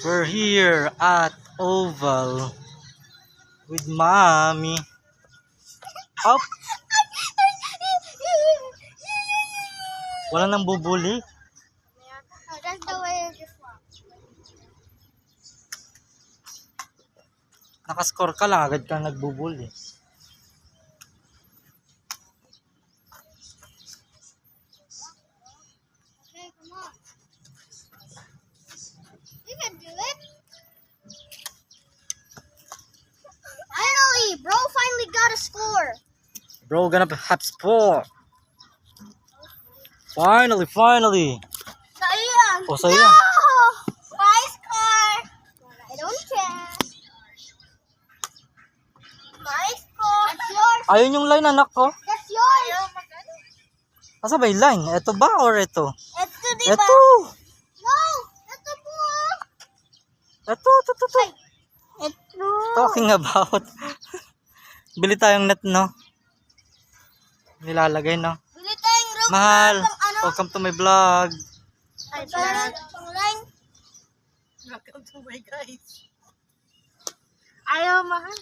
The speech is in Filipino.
We're here at Oval with Mommy. Up! Wala nang bubuli. That's the way it just walks. Nakascore ka lang, agad kang nagbubuli. Okay, come on. You can do it. Finally, bro finally got a score. Bro, gonna have sport. Finally. Sayang. Oh, sayang. No! My score. I don't care. My score. That's yours. Ayun yung line, anak ko. That's yours. Asa ba yung line? Ito ba or ito? Ito, di ba? Ito! No! Ito po. Ito. Ito. Talking about. Bili tayong net, no? Nilalagay, no? Bili tayong rope. Mahal, Ano? welcome to my vlog. Ay, pang-line. Welcome to my guys. Ayaw, mahal.